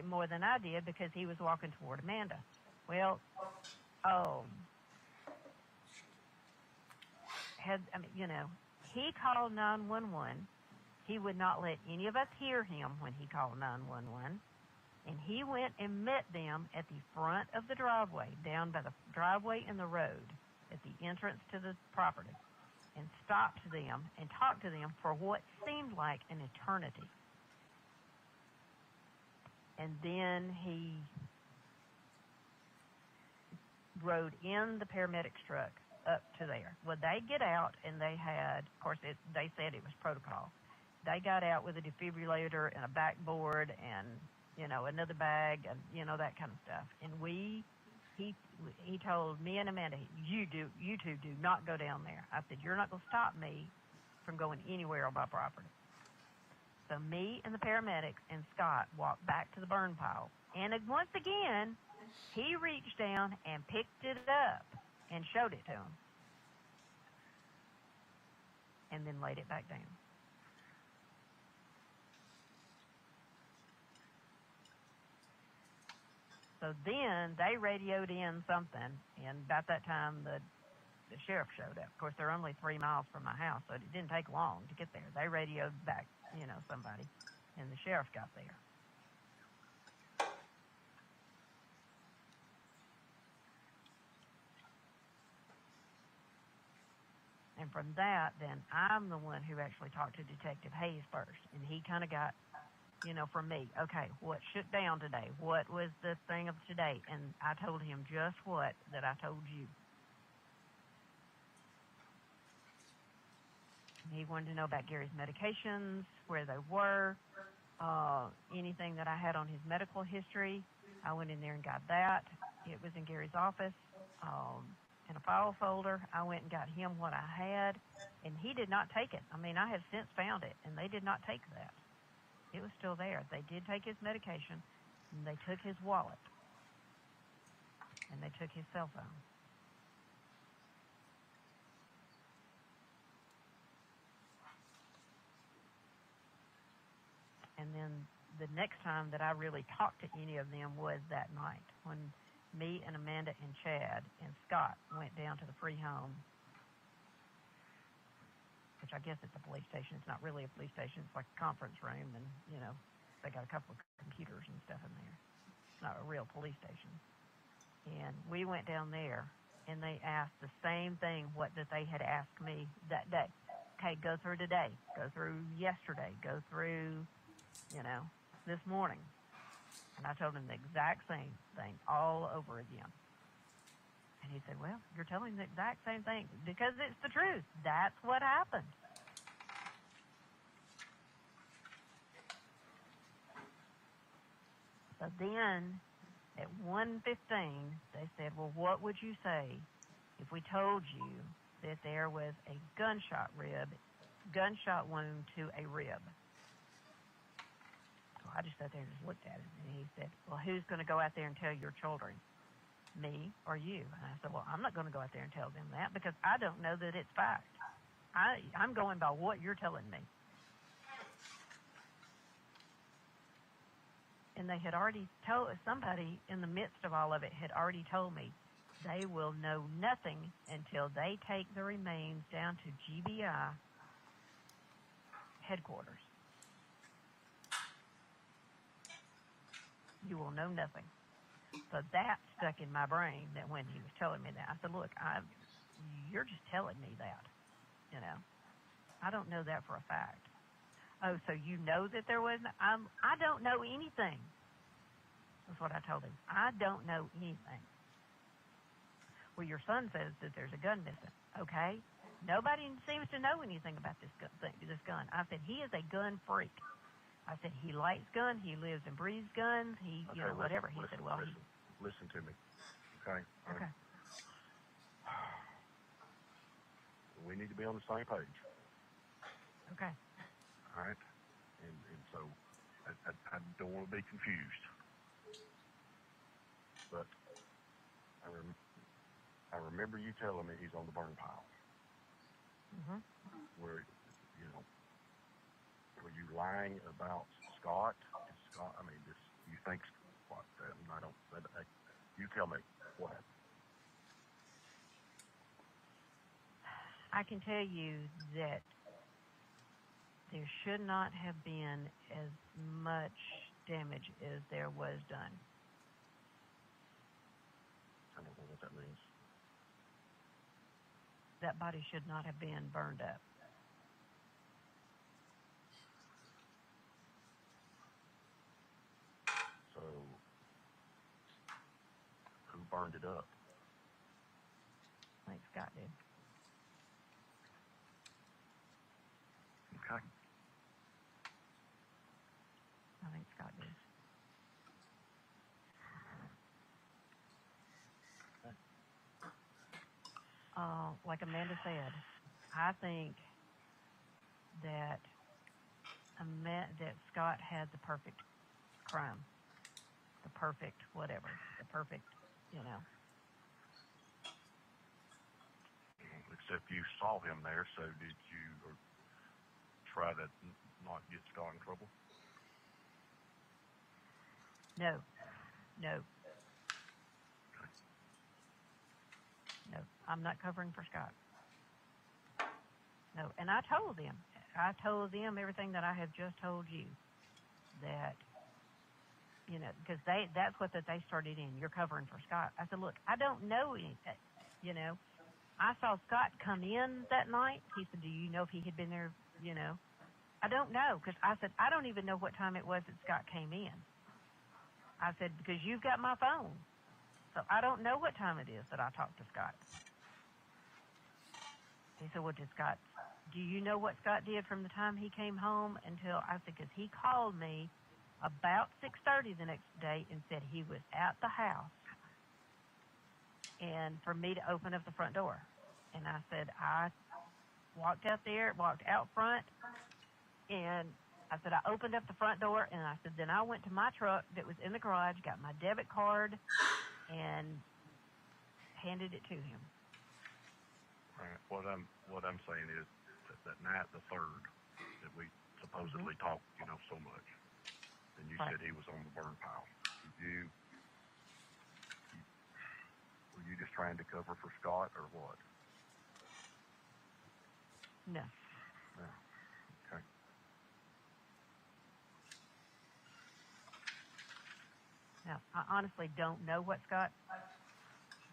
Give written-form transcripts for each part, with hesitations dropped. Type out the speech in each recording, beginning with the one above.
it more than I did because he was walking toward Amanda. Well, he called 911. He would not let any of us hear him when he called 911. And he went and met them at the front of the driveway, down by the driveway and the road, at the entrance to the property, and stopped them and talked to them for what seemed like an eternity. And then he rode in the paramedics truck up to there. Well, they get out, and they had, of course, they said it was protocol. They got out with a defibrillator and a backboard and, another bag and, that kind of stuff. And he told me and Amanda, you two do not go down there. I said, you're not going to stop me from going anywhere on my property. So me and the paramedics and Scott walked back to the burn pile. And once again, he reached down and picked it up and showed it to him. And then laid it back down. So then they radioed in something, and about that time the sheriff showed up. Of course, they're only 3 miles from my house, so it didn't take long to get there. They radioed back, somebody, and the sheriff got there. And from that, then I'm the one who actually talked to Detective Hayes first, and he kind of got, from me, okay, what shook down today? What was the thing of today? And I told him just what that I told you. He wanted to know about Gary's medications, where they were, anything that I had on his medical history. I went in there and got that. It was in Gary's office in a file folder. I went and got him what I had, and he did not take it. I mean, I have since found it, and they did not take that. It was still there. They did take his medication, and they took his wallet, and they took his cell phone. And then the next time that I really talked to any of them was that night when me and Amanda and Chad and Scott went down to the free home, which I guess it's a police station. It's not really a police station. It's like a conference room, and, they got a couple of computers and stuff in there. It's not a real police station. And we went down there, and they asked the same thing that they had asked me that day. Okay, go through today. Go through yesterday. Go through, this morning. And I told him the exact same thing all over again. And he said, well, you're telling the exact same thing because it's the truth. That's what happened. So then at 1:15, they said, well, what would you say if we told you that there was a gunshot wound to a rib? So I just sat there and just looked at him, and he said, well, who's going to go out there and tell your children? Me or you? And I said, well, I'm not going to go out there and tell them that because I don't know that it's fact. I'm going by what you're telling me. And they had already told, somebody in the midst of all of it had already told me they will know nothing until they take the remains down to GBI headquarters. You will know nothing. So that stuck in my brain that when he was telling me that, I said, look, you're just telling me that, I don't know that for a fact. Oh, so you know that there was, I don't know anything. That's what I told him. I don't know anything. Well, your son says that there's a gun missing. Okay. Nobody seems to know anything about this gun. I said, he is a gun freak. I said, he likes guns. He lives and breathes guns. He, whatever. He said, well, listen to me. Okay. Okay. We need to be on the same page. Okay. All right. And so I don't want to be confused. But I remember you telling me he's on the burn pile. Mm-hmm. Were you lying about Scott? Scott, you thinks what? I don't. You tell me what happened. I can tell you that there should not have been as much damage as there was done. I don't know what that means. That body should not have been burned up. So, who burned it up? I think Scott did. Okay. I think Scott did. Like Amanda said, I think that that Scott had the perfect crime, the perfect whatever, the perfect, Except you saw him there, so did you try to not get Scott in trouble? No. I'm not covering for Scott. No, and I told them everything that I have just told you, that, because that's what that they started in. You're covering for Scott. I said, look, I don't know anything, I saw Scott come in that night. He said, do you know if he had been there, I don't know, because I said, I don't even know what time it was that Scott came in. I said, because you've got my phone. So I don't know what time it is that I talked to Scott. He said, well, do you know what Scott did from the time he came home until, I said, because he called me about 6:30 the next day and said he was at the house and for me to open up the front door. And I said, I walked out front, and I said, I opened up the front door, and I said, then I went to my truck that was in the garage, got my debit card, and handed it to him. Right. What I'm saying is that night, the 3rd, that we supposedly talked, so much, and you said he was on the burn pile. Were you just trying to cover for Scott, or what? No. No. Okay. Now, I honestly don't know what Scott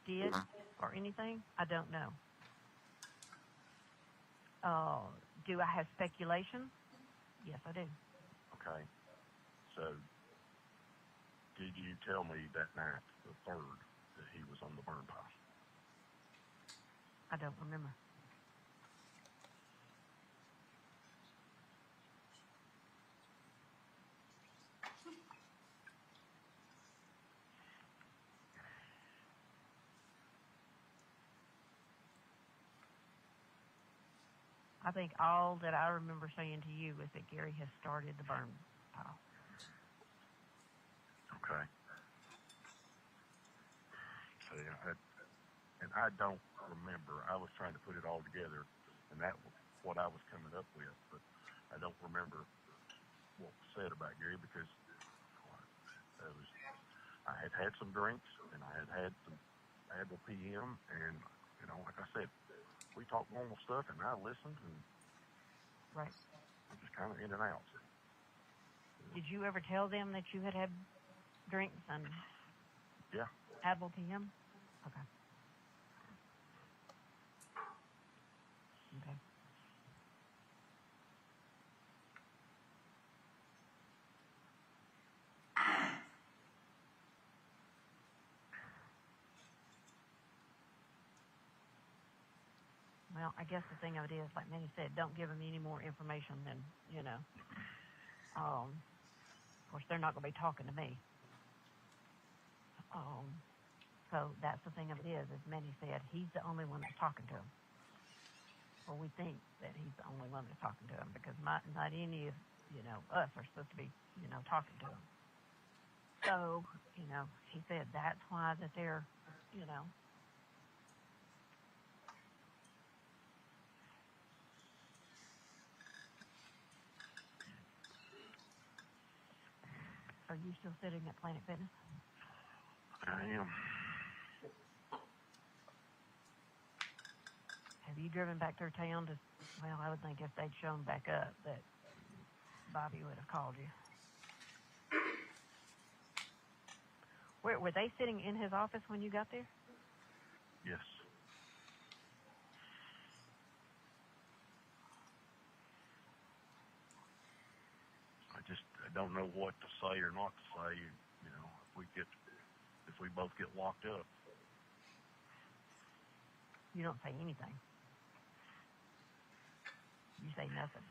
did or anything. I don't know. Do I have speculation? Yes, I do. Okay. So, did you tell me that night, the 3rd, that he was on the burn pile? I don't remember. I think all that I remember saying to you was that Gary has started the burn pile. Okay. See, I don't remember. I was trying to put it all together, and that was what I was coming up with, but I don't remember what was said about Gary because I had had some drinks, and I had some Advil PM, and, like I said, we talked normal stuff, and I listened, and right. Just kind of in and out. Did you ever tell them that you had drinks and Advil PM? Okay. Okay. Well, I guess the thing of it is, like Manny said, don't give them any more information than, of course, they're not going to be talking to me. So that's the thing of it is, as Manny said, he's the only one that's talking to him. Well, we think that he's the only one that's talking to him because not any of, us are supposed to be, talking to him. So, he said that's why that they're, Are you still sitting at Planet Fitness? I am. Have you driven back through town to, well, I would think if they'd shown back up that Bobby would have called you. Were they sitting in his office when you got there? Yes. I don't know what to say or not to say. You know, if we both get locked up. You don't say anything. You say nothing.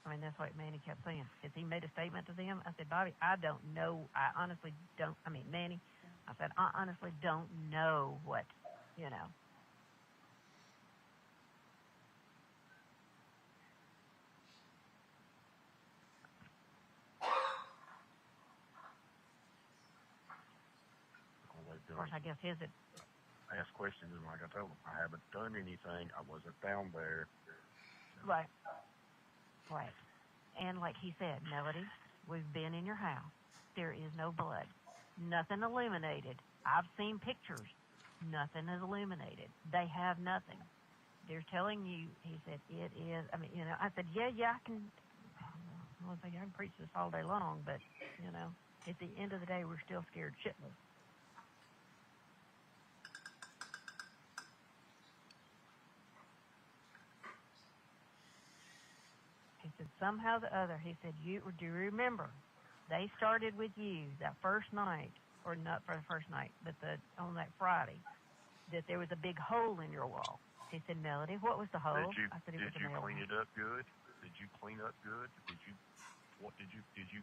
I mean, that's what Manny kept saying. Has he made a statement to them? I said, Bobby, I don't know. I honestly don't. I mean, Manny, I said, I honestly don't know what, you know. Of course, I guess his it. Ask questions, and like I told him, I haven't done anything. I wasn't down there. Right. Right. And like he said, Melody, we've been in your house. There is no blood. Nothing illuminated. I've seen pictures. Nothing is illuminated. They have nothing. They're telling you, he said, it is, I mean, you know, I said, yeah, I can, I can preach this all day long, but, you know, at the end of the day, we're still scared shitless. He said, somehow or the other, he said, do you remember, they started with you that first night, or not for the first night, but on that Friday, that there was a big hole in your wall. He said, Melody, what was the hole? Did you I said, clean it up good? Did you clean up good? Did you